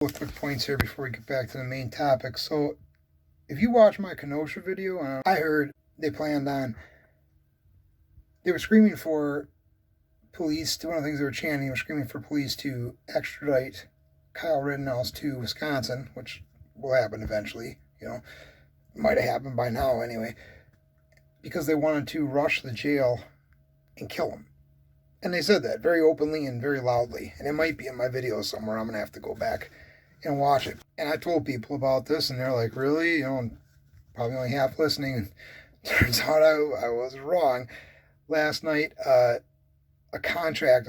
Quick points here before we get back to the main topic. So, if you watch my Kenosha video, I heard they were screaming for police. One of the things they were chanting, they were screaming for police to extradite Kyle Rittenhouse to Wisconsin, which will happen eventually. Might have happened by now anyway, because they wanted to rush the jail and kill him. And they said that very openly and very loudly. And it might be in my video somewhere. I'm going to have to go back and watch it. And I told people about this, and they're like, really? Probably only half listening. And turns out I was wrong. Last night, a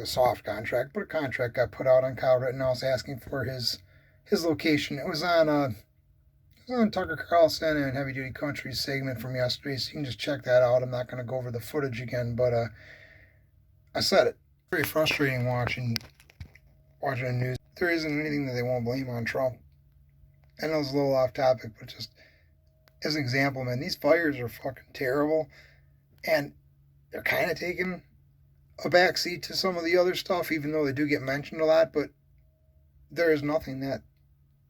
soft contract, but a contract got put out on Kyle Rittenhouse asking for his location. It was on Tucker Carlson and Heavy Duty Country's segment from yesterday, so you can just check that out. I'm not going to go over the footage again, but I said it. Very frustrating watching the news. There isn't anything that they won't blame on Trump. I know it's a little off topic, but just as an example, man, these fires are fucking terrible, and they're kind of taking a backseat to some of the other stuff, even though they do get mentioned a lot, but there is nothing that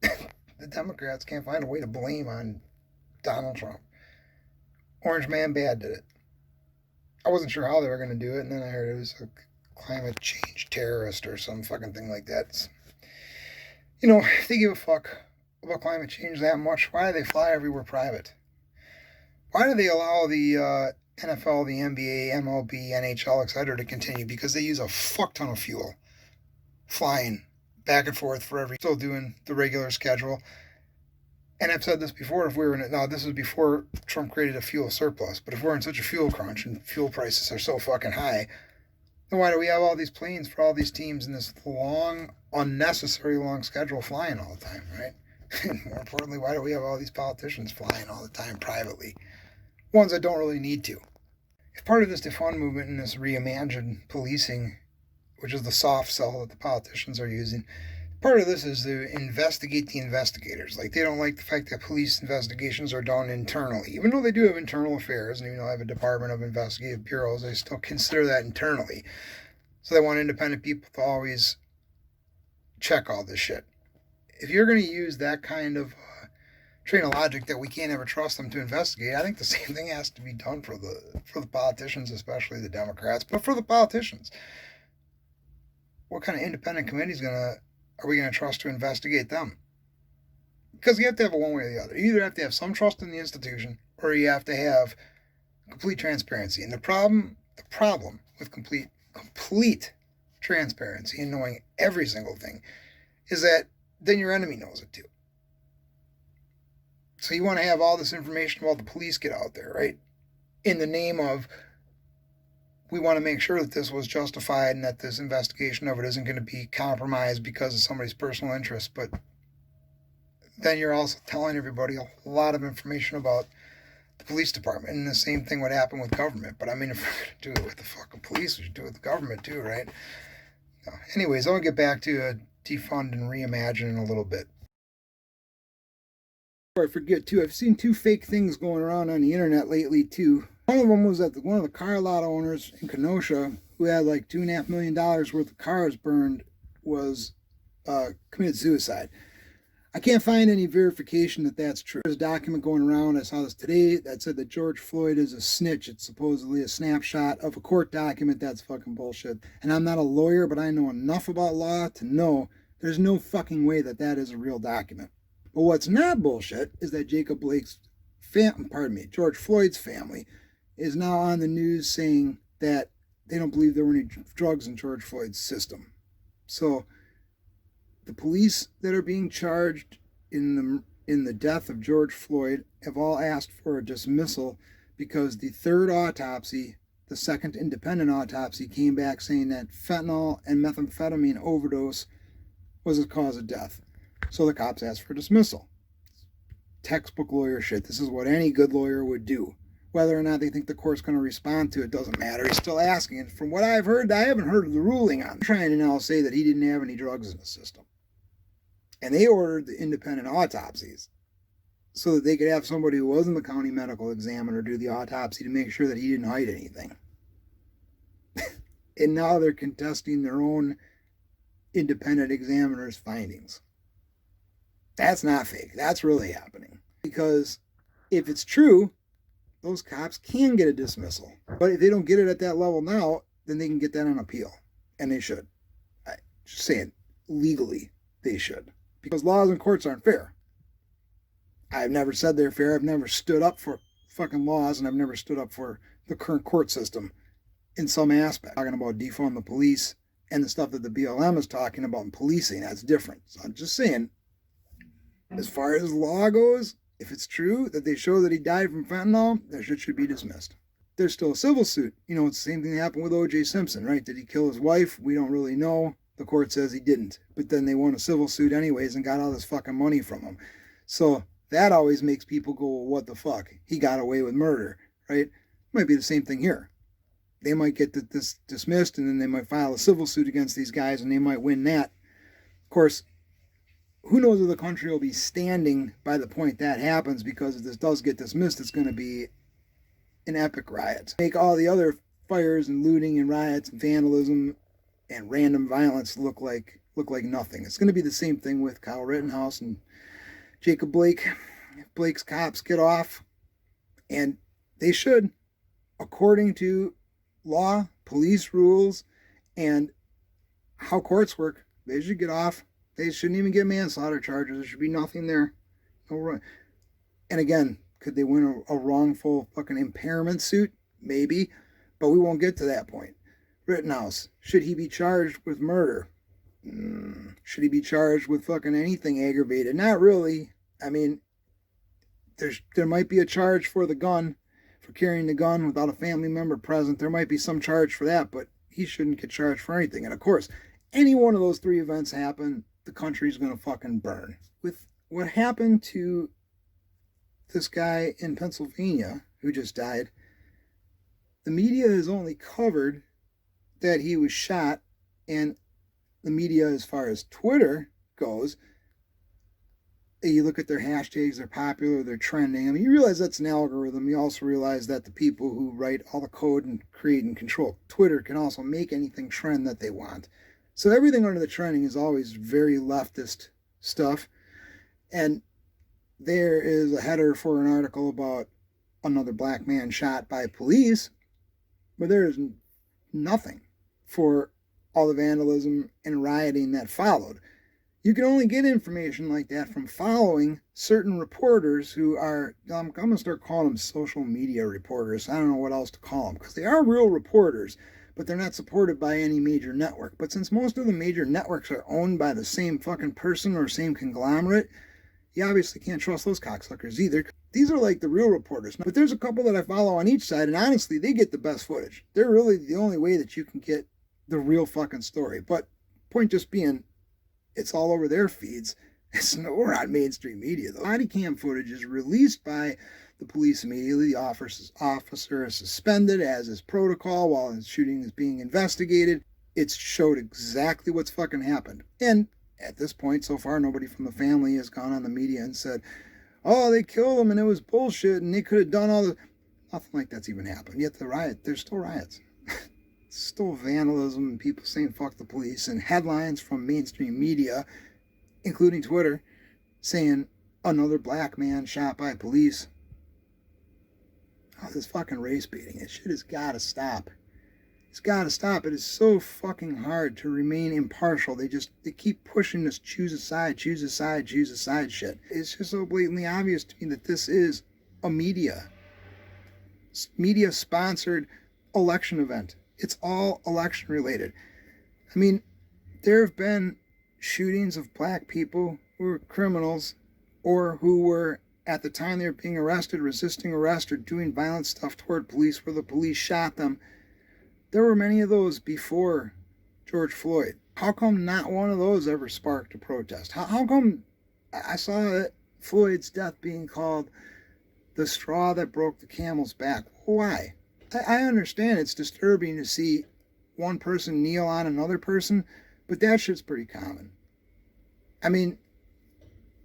the Democrats can't find a way to blame on Donald Trump. Orange Man Bad did it. I wasn't sure how they were going to do it, and then I heard it was a climate change terrorist or some fucking thing like that. If they give a fuck about climate change that much, why do they fly everywhere private? Why do they allow the NFL, the NBA, MLB, NHL, etc. to continue? Because they use a fuck ton of fuel flying back and forth still doing the regular schedule. And I've said this before, this was before Trump created a fuel surplus, but if we're in such a fuel crunch and fuel prices are so fucking high, then why do we have all these planes for all these teams in this unnecessary long schedule flying all the time, right? And more importantly, why do we have all these politicians flying all the time privately? Ones that don't really need to. If part of this defund movement and this REimagine policing, which is the soft sell that the politicians are using, part of this is to investigate the investigators. Like, they don't like the fact that police investigations are done internally. Even though they do have internal affairs, and even though they have a Department of Investigative Bureaus, they still consider that internally. So they want independent people to always check all this shit. If you're going to use that kind of train of logic that we can't ever trust them to investigate, I think the same thing has to be done for the politicians, especially the Democrats, but for the politicians. What kind of independent committee are we going to trust to investigate them? Because you have to have it one way or the other. You either have to have some trust in the institution, or you have to have complete transparency. And the problem with complete transparency and knowing every single thing is that then your enemy knows it too. So you want to have all this information about the police get out there, right? In the name of, we want to make sure that this was justified and that this investigation of it isn't going to be compromised because of somebody's personal interest. But then you're also telling everybody a lot of information about the police department. And the same thing would happen with government. But I mean, if we're going to do it with the fucking police, we should do it with the government too, right? Anyways, I want to get back to defund and reimagine in a little bit. Before I forget too, I've seen two fake things going around on the internet lately too. One of them was that one of the car lot owners in Kenosha, who had like $2.5 million worth of cars burned, was committed suicide. I can't find any verification that that's true. There's a document going around, I saw this today, that said that George Floyd is a snitch. It's supposedly a snapshot of a court document. That's fucking bullshit. And I'm not a lawyer, but I know enough about law to know there's no fucking way that is a real document. But what's not bullshit is that George Floyd's family is now on the news saying that they don't believe there were any drugs in George Floyd's system. So the police that are being charged in the death of George Floyd have all asked for a dismissal because the third autopsy, the second independent autopsy, came back saying that fentanyl and methamphetamine overdose was the cause of death. So the cops asked for dismissal. Textbook lawyer shit. This is what any good lawyer would do. Whether or not they think the court's going to respond to it doesn't matter. He's still asking. And from what I've heard, I haven't heard of the ruling on it. I'm trying to now say that he didn't have any drugs in the system. And they ordered the independent autopsies so that they could have somebody who wasn't the county medical examiner do the autopsy to make sure that he didn't hide anything. And now they're contesting their own independent examiner's findings. That's not fake. That's really happening. Because if it's true, those cops can get a dismissal. But if they don't get it at that level now, then they can get that on appeal. And they should. I just saying, legally, they should. Because laws and courts aren't fair. I've never said they're fair. I've never stood up for fucking laws, and I've never stood up for the current court system in some aspect. Talking about defund the police and the stuff that the BLM is talking about in policing, that's different. So I'm just saying, as far as law goes, if it's true that they show that he died from fentanyl, that shit should be dismissed. There's still a civil suit. You know, it's the same thing that happened with O.J. Simpson, right? Did he kill his wife? We don't really know. The court says he didn't. But then they won a civil suit anyways and got all this fucking money from him. So that always makes people go, well, what the fuck? He got away with murder, right? Might be the same thing here. They might get this dismissed, and then they might file a civil suit against these guys, and they might win that. Of course, who knows where the country will be standing by the point that happens, because if this does get dismissed, it's going to be an epic riot. Make all the other fires and looting and riots and vandalism and random violence look like nothing. It's going to be the same thing with Kyle Rittenhouse and Jacob Blake. If Blake's cops get off, and they should, according to law, police rules, and how courts work, they should get off. They shouldn't even get manslaughter charges. There should be nothing there. No run. And again, could they win a wrongful fucking impairment suit? Maybe, but we won't get to that point. Rittenhouse, should he be charged with murder? Should he be charged with fucking anything aggravated? Not really. I mean, there might be a charge for the gun, for carrying the gun without a family member present. There might be some charge for that, but he shouldn't get charged for anything. And of course, any one of those three events happen, the country's going to fucking burn. With what happened to this guy in Pennsylvania who just died, the media has only covered that he was shot, and the media, as far as Twitter goes, you look at their hashtags, they're popular, they're trending. I mean, you realize that's an algorithm. You also realize that the people who write all the code and create and control Twitter can also make anything trend that they want. So everything under the trending is always very leftist stuff. And there is a header for an article about another black man shot by police, but there is nothing for all the vandalism and rioting that followed. You can only get information like that from following certain reporters who are, I'm going to start calling them social media reporters. I don't know what else to call them, because they are real reporters, but they're not supported by any major network. But since most of the major networks are owned by the same fucking person or same conglomerate, you obviously can't trust those cocksuckers either. These are like the real reporters. But there's a couple that I follow on each side, and honestly, they get the best footage. They're really the only way that you can get the real fucking story. But point just being, it's all over their feeds. It's nowhere on mainstream media. The body cam footage is released by the police immediately. The officer is suspended as is protocol while the shooting is being investigated. It's showed exactly what's fucking happened. And at this point, so far, nobody from the family has gone on the media and said, oh, they killed him and it was bullshit and they could have done all the... Nothing like that's even happened. Yet there's still riots. Still vandalism and people saying fuck the police, and headlines from mainstream media, including Twitter, saying another black man shot by police. Oh, this fucking race baiting. This shit has got to stop. It's got to stop. It is so fucking hard to remain impartial. They keep pushing this choose a side shit. It's just so blatantly obvious to me that this is a media sponsored election event. It's all election related. I mean, there have been shootings of black people who were criminals or who were, at the time they were being arrested, resisting arrest or doing violent stuff toward police where the police shot them. There were many of those before George Floyd. How come not one of those ever sparked a protest? How come I saw Floyd's death being called the straw that broke the camel's back? Why? I understand it's disturbing to see one person kneel on another person, but that shit's pretty common. I mean,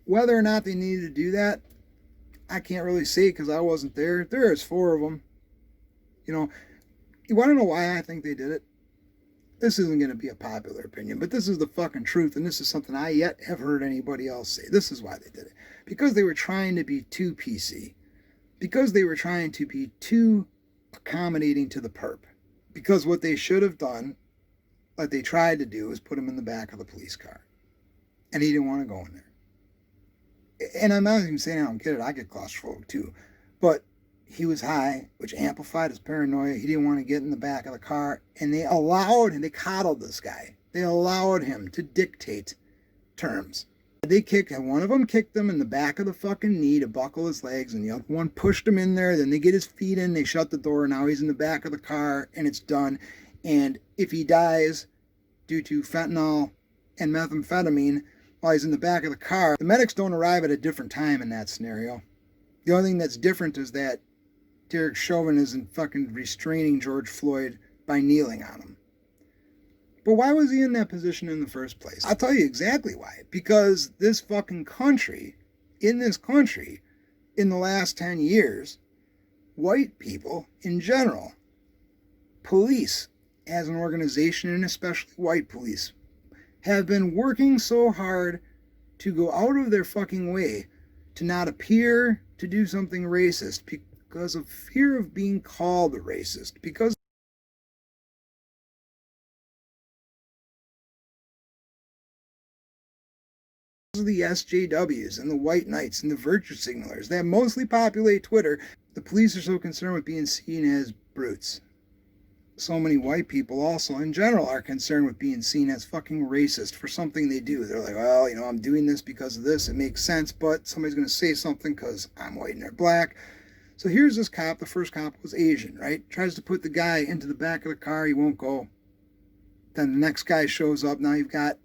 whether or not they needed to do that, I can't really say because I wasn't there. There's 4 of them. You know, you want to know why I think they did it? This isn't going to be a popular opinion, but this is the fucking truth, and this is something I yet have heard anybody else say. This is why they did it. Because they were trying to be too PC. Because they were trying to be too accommodating to the perp. Because what they should have done, like they tried to do, was put him in the back of the police car. And he didn't want to go in there. And I'm not even saying I don't get it. I get claustrophobic too. But he was high, which amplified his paranoia. He didn't want to get in the back of the car. And they allowed him, they coddled this guy. They allowed him to dictate terms. They kicked him. One of them kicked him in the back of the fucking knee to buckle his legs, and the other one pushed him in there. Then they get his feet in, they shut the door. Now he's in the back of the car, and it's done. And if he dies due to fentanyl and methamphetamine while he's in the back of the car, the medics don't arrive at a different time in that scenario. The only thing that's different is that Derek Chauvin isn't fucking restraining George Floyd by kneeling on him. But why was he in that position in the first place? I'll tell you exactly why. Because this fucking country, in the last 10 years, white people in general, police as an organization, and especially white police, have been working so hard to go out of their fucking way to not appear to do something racist because of fear of being called a racist, because of the SJWs and the white knights and the virtue signalers that mostly populate Twitter. The police are so concerned with being seen as brutes. So many white people also in general are concerned with being seen as fucking racist for something they do. They're like, well, I'm doing this because of this. It makes sense, but somebody's going to say something because I'm white and they're black. So here's this cop. The first cop was Asian, right? Tries to put the guy into the back of the car. He won't go. Then the next guy shows up. Now you've got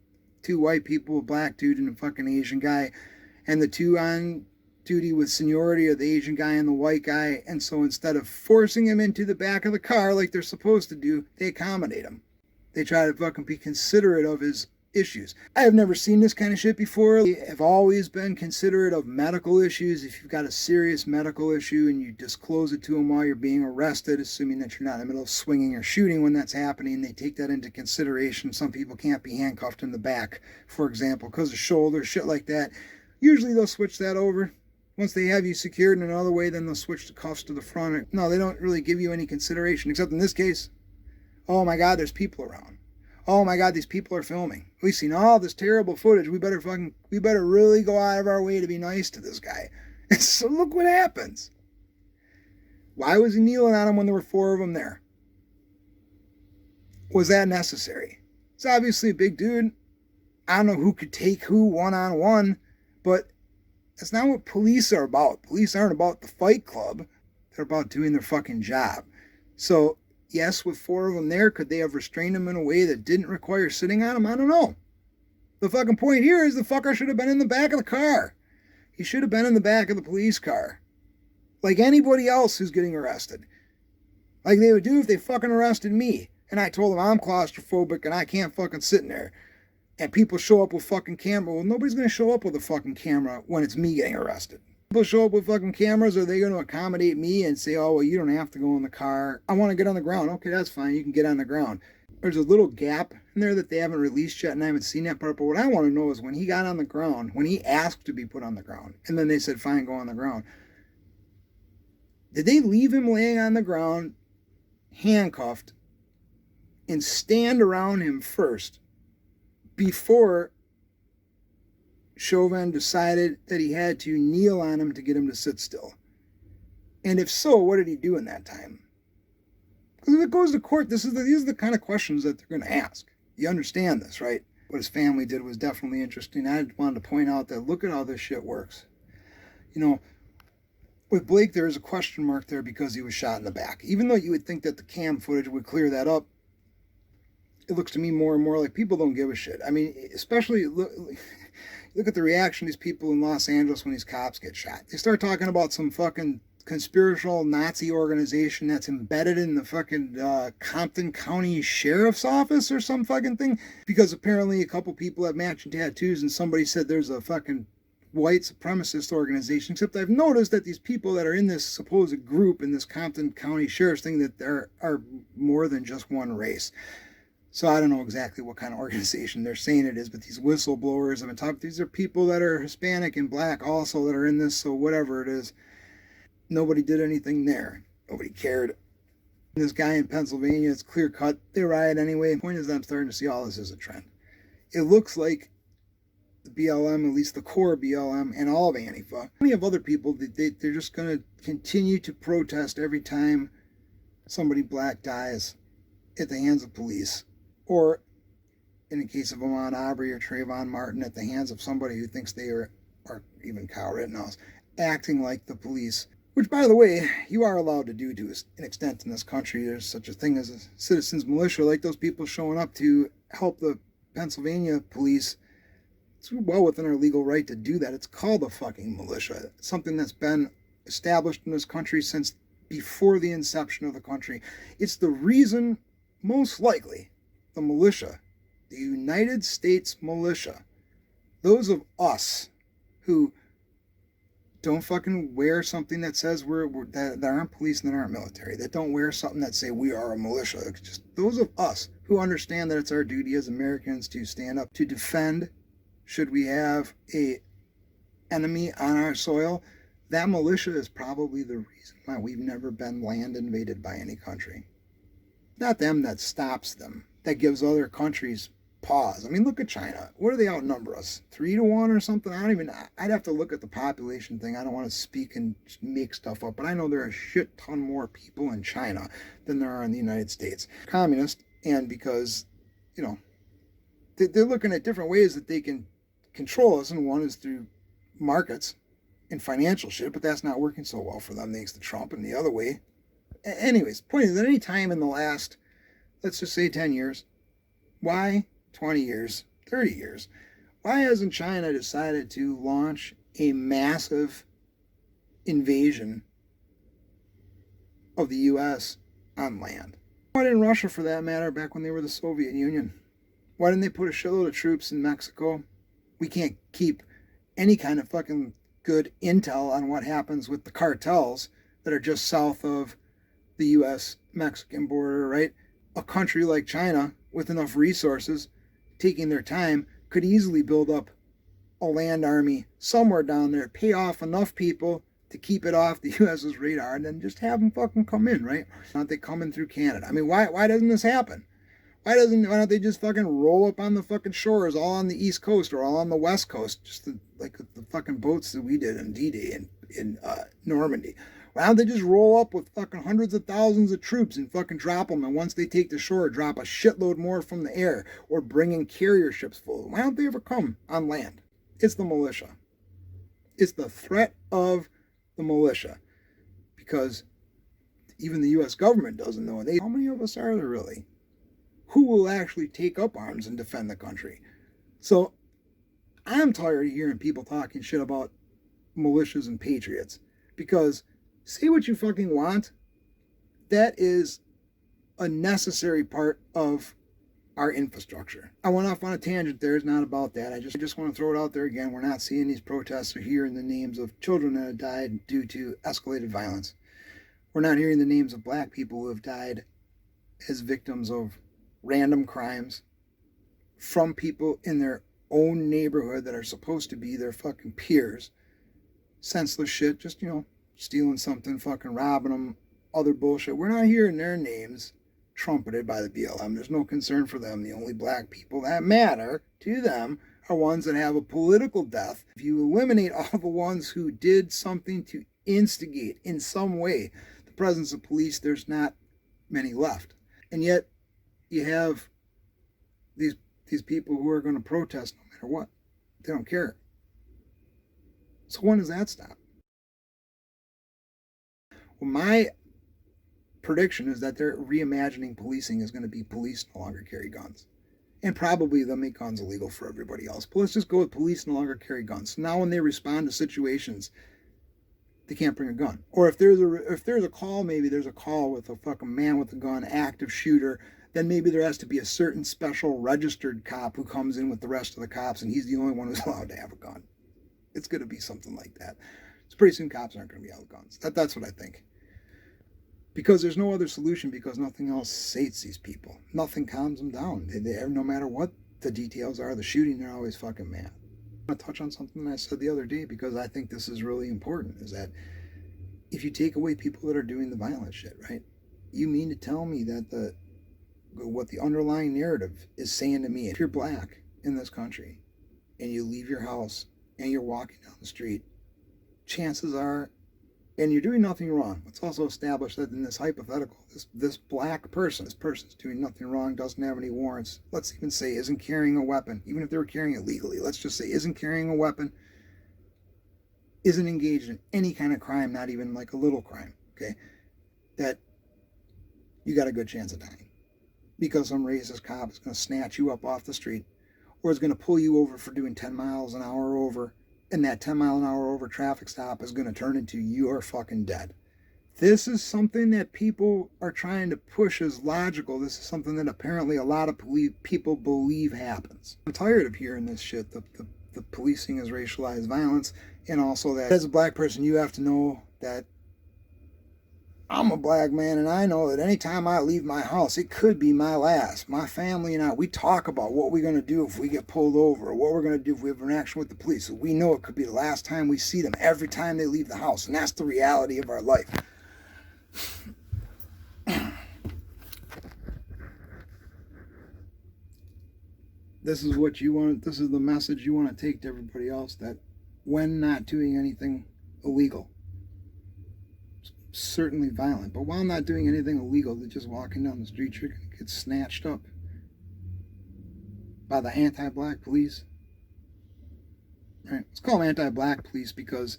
two white people, a black dude and a fucking Asian guy. And the two on duty with seniority of the Asian guy and the white guy. And so instead of forcing him into the back of the car like they're supposed to do, they accommodate him. They try to fucking be considerate of his issues. I have never seen this kind of shit before. They have always been considerate of medical issues. If you've got a serious medical issue and you disclose it to them while you're being arrested, assuming that you're not in the middle of swinging or shooting when that's happening, they take that into consideration. Some people can't be handcuffed in the back, for example, because of shoulder, shit like that. Usually they'll switch that over. Once they have you secured in another way, then they'll switch the cuffs to the front. No, they don't really give you any consideration, except in this case, oh my God, there's people around. Oh my God, these people are filming. We've seen all this terrible footage. We better really go out of our way to be nice to this guy. And so look what happens. Why was he kneeling on him when there were four of them there? Was that necessary? It's obviously a big dude. I don't know who could take who one-on-one, but that's not what police are about. Police aren't about the fight club. They're about doing their fucking job. So, yes, with four of them there, could they have restrained him in a way that didn't require sitting on him? I don't know. The fucking point here is the fucker should have been in the back of the car. He should have been in the back of the police car. Like anybody else who's getting arrested. Like they would do if they fucking arrested me. And I told them I'm claustrophobic and I can't fucking sit in there. And people show up with fucking camera. Well, nobody's going to show up with a fucking camera when it's me getting arrested. People show up with fucking cameras. Are they going to accommodate me and say, oh, well, you don't have to go in the car. I want to get on the ground. Okay, that's fine. You can get on the ground. There's a little gap in there that they haven't released yet, and I haven't seen that part. But what I want to know is when he got on the ground, when he asked to be put on the ground, and then they said, fine, go on the ground. Did they leave him laying on the ground, handcuffed, and stand around him first before Chauvin decided that he had to kneel on him to get him to sit still? And if so, what did he do in that time? Because if it goes to court, these are the kind of questions that they're going to ask. You understand this, right? What his family did was definitely interesting. I wanted to point out that look at how this shit works. With Blake, there is a question mark there because he was shot in the back. Even though you would think that the cam footage would clear that up, it looks to me more and more like people don't give a shit. I mean, especially look at the reaction of these people in Los Angeles when these cops get shot. They start talking about some fucking conspiratorial Nazi organization that's embedded in the fucking Compton County Sheriff's Office or some fucking thing, because apparently a couple people have matching tattoos and somebody said there's a fucking white supremacist organization. Except I've noticed that these people that are in this supposed group in this Compton County Sheriff's thing, that there are more than just one race. So I don't know exactly what kind of organization they're saying it is, but these whistleblowers have been talking. These are people that are Hispanic and black also that are in this. So whatever it is, nobody did anything there. Nobody cared. This guy in Pennsylvania, it's clear cut. They riot anyway. The point is that I'm starting to see all this as a trend. It looks like the BLM, at least the core BLM, and all of Antifa, plenty of other people, they're just going to continue to protest every time somebody black dies at the hands of police. Or, in the case of Ahmaud Arbery or Trayvon Martin, at the hands of somebody who thinks they are even Kyle Rittenhouse, acting like the police. Which, by the way, you are allowed to do to an extent in this country. There's such a thing as a citizens militia, like those people showing up to help the Pennsylvania police. It's well within our legal right to do that. It's called a fucking militia. It's something that's been established in this country since before the inception of the country. It's the reason, most likely, the militia, the United States militia, those of us who don't fucking wear something that says that aren't police and that aren't military, that don't wear something that say we are a militia. It's just those of us who understand that it's our duty as Americans to stand up to defend should we have a enemy on our soil. That militia is probably the reason why we've never been land invaded by any country. Not them that stops them, that gives other countries pause. I mean, look at China. What do they outnumber us? 3-1 or something? I'd have to look at the population thing. I don't want to speak and make stuff up, but I know there are a shit ton more people in China than there are in the United States. Communist, and because, they're looking at different ways that they can control us, and one is through markets and financial shit, but that's not working so well for them thanks to Trump, and the other way. Anyways, point is that any time in the last, let's just say 10 years, why 20 years, 30 years, why hasn't China decided to launch a massive invasion of the U.S. on land? Why didn't Russia, for that matter, back when they were the Soviet Union? Why didn't they put a shitload of troops in Mexico? We can't keep any kind of fucking good intel on what happens with the cartels that are just south of the U.S.-Mexican border, right? A country like China, with enough resources, taking their time, could easily build up a land army somewhere down there, pay off enough people to keep it off the U.S.'s radar, and then just have them fucking come in, right? Not they coming through Canada. I mean, why doesn't this happen? Why don't they just fucking roll up on the fucking shores, all on the East Coast or all on the West Coast, just like the fucking boats that we did in D-Day in Normandy? Why don't they just roll up with fucking hundreds of thousands of troops and fucking drop them, and once they take the shore, drop a shitload more from the air, or bring in carrier ships full? Why don't they ever come on land? It's the militia. It's the threat of the militia. Because even the U.S. government doesn't know. How many of us are there really? Who will actually take up arms and defend the country? So I'm tired of hearing people talking shit about militias and patriots. Because say what you fucking want, that is a necessary part of our infrastructure. I went off on a tangent there. It's not about that. I just want to throw it out there again. We're not seeing these protests or hearing the names of children that have died due to escalated violence. We're not hearing the names of black people who have died as victims of random crimes from people in their own neighborhood that are supposed to be their fucking peers. Senseless shit, just, stealing something, fucking robbing them, other bullshit. We're not hearing their names trumpeted by the BLM. There's no concern for them. The only black people that matter to them are ones that have a political death. If you eliminate all the ones who did something to instigate in some way the presence of police, there's not many left. And yet you have these people who are going to protest no matter what. They don't care. So when does that stop? Well, my prediction is that they're reimagining policing is going to be police no longer carry guns. And probably they'll make guns illegal for everybody else. But let's just go with police no longer carry guns. So now when they respond to situations, they can't bring a gun. Or if there's a call, maybe there's a call with a fucking man with a gun, active shooter, then maybe there has to be a certain special registered cop who comes in with the rest of the cops, and he's the only one who's allowed to have a gun. It's going to be something like that. So pretty soon cops aren't going to be out with guns. That's what I think. Because there's no other solution, because nothing else sates these people. Nothing calms them down. No matter what the details are, the shooting, they're always fucking mad. I want to touch on something that I said the other day, because I think this is really important, is that if you take away people that are doing the violent shit, right? You mean to tell me that what the underlying narrative is saying to me, if you're black in this country and you leave your house and you're walking down the street, chances are, and you're doing nothing wrong. Let's also establish that in this hypothetical, this black person, this person's doing nothing wrong, doesn't have any warrants. Let's even say isn't carrying a weapon, even if they were carrying it legally. Let's just say isn't carrying a weapon, isn't engaged in any kind of crime, not even like a little crime, okay? That you got a good chance of dying. Because some racist cop is going to snatch you up off the street, or is going to pull you over for doing 10 miles an hour over, and that 10 mile an hour over traffic stop is going to turn into you're fucking dead. This is something that people are trying to push as logical. This is something that apparently a lot of people believe happens. I'm tired of hearing this shit. The policing is racialized violence, and also that as a black person, you have to know that I'm a black man, and I know that anytime I leave my house, it could be my last. My family and I, we talk about what we're going to do if we get pulled over, or what we're going to do if we have an interaction with the police. So we know it could be the last time we see them every time they leave the house, and that's the reality of our life. This is what you want. This is the message you want to take to everybody else, that when not doing anything illegal, certainly violent, but while not doing anything illegal, they're just walking down the street, you're going to get snatched up by the anti-black police. Right? Let's call them anti-black police because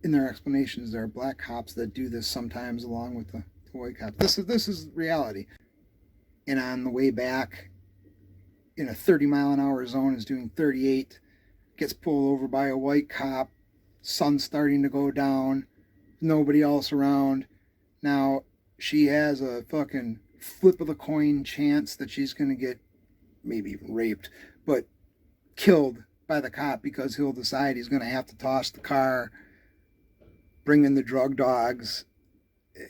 in their explanations, there are black cops that do this sometimes along with the white cops. This is reality. And on the way back, in a 30-mile-an-hour zone, is doing 38, gets pulled over by a white cop, sun's starting to go down, nobody else around. Now, she has a fucking flip of the coin chance that she's going to get maybe even raped, but killed by the cop, because he'll decide he's going to have to toss the car, bring in the drug dogs,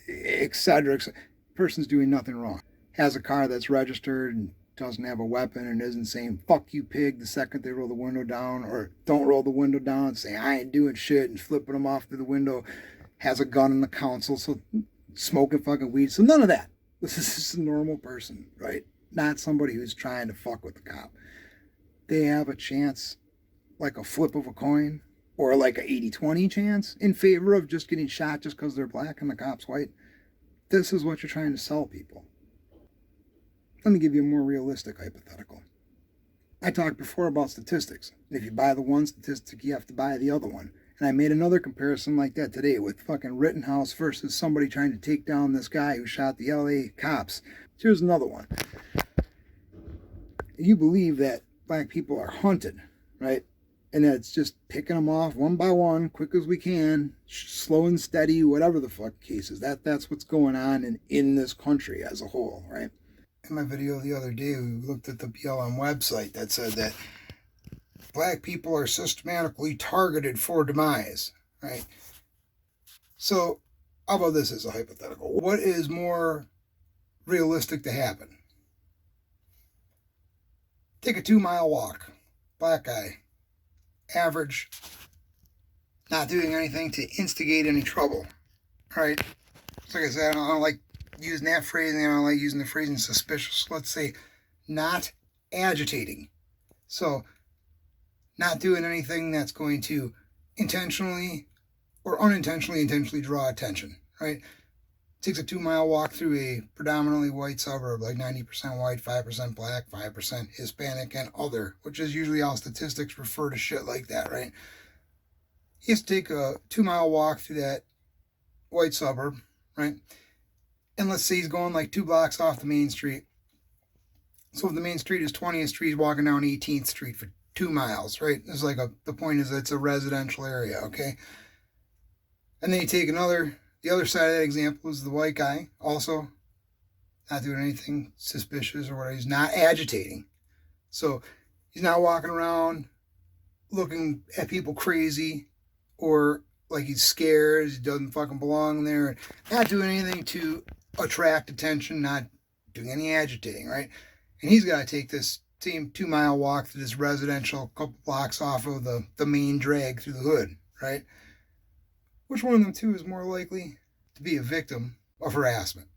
etc., etc. Person's doing nothing wrong. Has a car that's registered and doesn't have a weapon and isn't saying, fuck you, pig, the second they roll the window down, or don't roll the window down and say, I ain't doing shit, and flipping them off through the window. Has a gun in the council, so smoking fucking weed. So none of that. This is just a normal person, right? Not somebody who's trying to fuck with the cop. They have a chance, like a flip of a coin, or like a 80-20 chance in favor of just getting shot just because they're black and the cop's white. This is what you're trying to sell people. Let me give you a more realistic hypothetical. I talked before about statistics. If you buy the one statistic, you have to buy the other one. And I made another comparison like that today with fucking Rittenhouse versus somebody trying to take down this guy who shot the LA cops. Here's another one. You believe that black people are hunted, right? And that it's just picking them off one by one, quick as we can, slow and steady, whatever the fuck case is. That's what's going on in this country as a whole, right? In my video the other day, we looked at the BLM website that said that black people are systematically targeted for demise, right? So, how about this as a hypothetical? What is more realistic to happen? Take a 2-mile walk. Black guy. Average. Not doing anything to instigate any trouble. Right? Like I said, I don't like using that phrasing. I don't like using the phrasing suspicious. Let's say not agitating. So, not doing anything that's going to intentionally or unintentionally draw attention, right? Takes a 2-mile walk through a predominantly white suburb, like 90% white, 5% black, 5% Hispanic, and other, which is usually how statistics refer to shit like that, right? He has to take a 2-mile walk through that white suburb, right? And let's say he's going like 2 blocks off the main street. So if the main street is 20th Street, he's walking down 18th Street for 2 miles, right? It's like the point is that it's a residential area, okay? And then you take the other side of that example is the white guy, also not doing anything suspicious or whatever. He's not agitating. So he's not walking around looking at people crazy or like he's scared, he doesn't fucking belong there, not doing anything to attract attention, not doing any agitating, right? And he's got to take this same 2-mile walk through this residential couple blocks off of the main drag through the hood, right? Which one of them two is more likely to be a victim of harassment?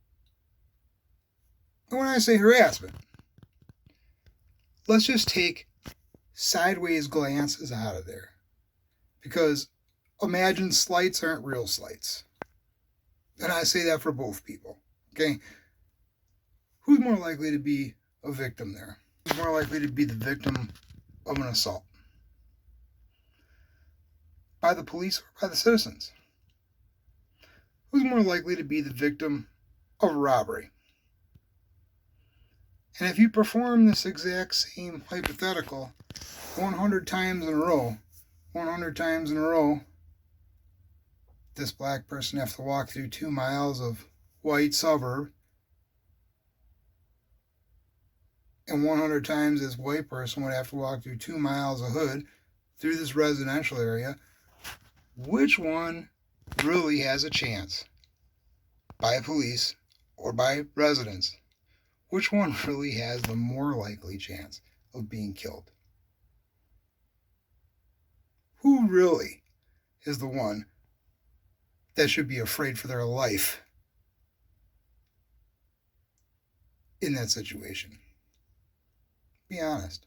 And when I say harassment, let's just take sideways glances out of there. Because imagine slights aren't real slights. And I say that for both people, okay? Who's more likely to be a victim there? Who's more likely to be the victim of an assault? By the police or by the citizens? Who's more likely to be the victim of a robbery? And if you perform this exact same hypothetical 100 times in a row, 100 times in a row, this black person has to walk through 2 miles of white suburb, and 100 times this white person would have to walk through 2 miles of hood through this residential area. Which one really has a chance, by police or by residents? Which one really has the more likely chance of being killed? Who really is the one that should be afraid for their life in that situation? Be honest.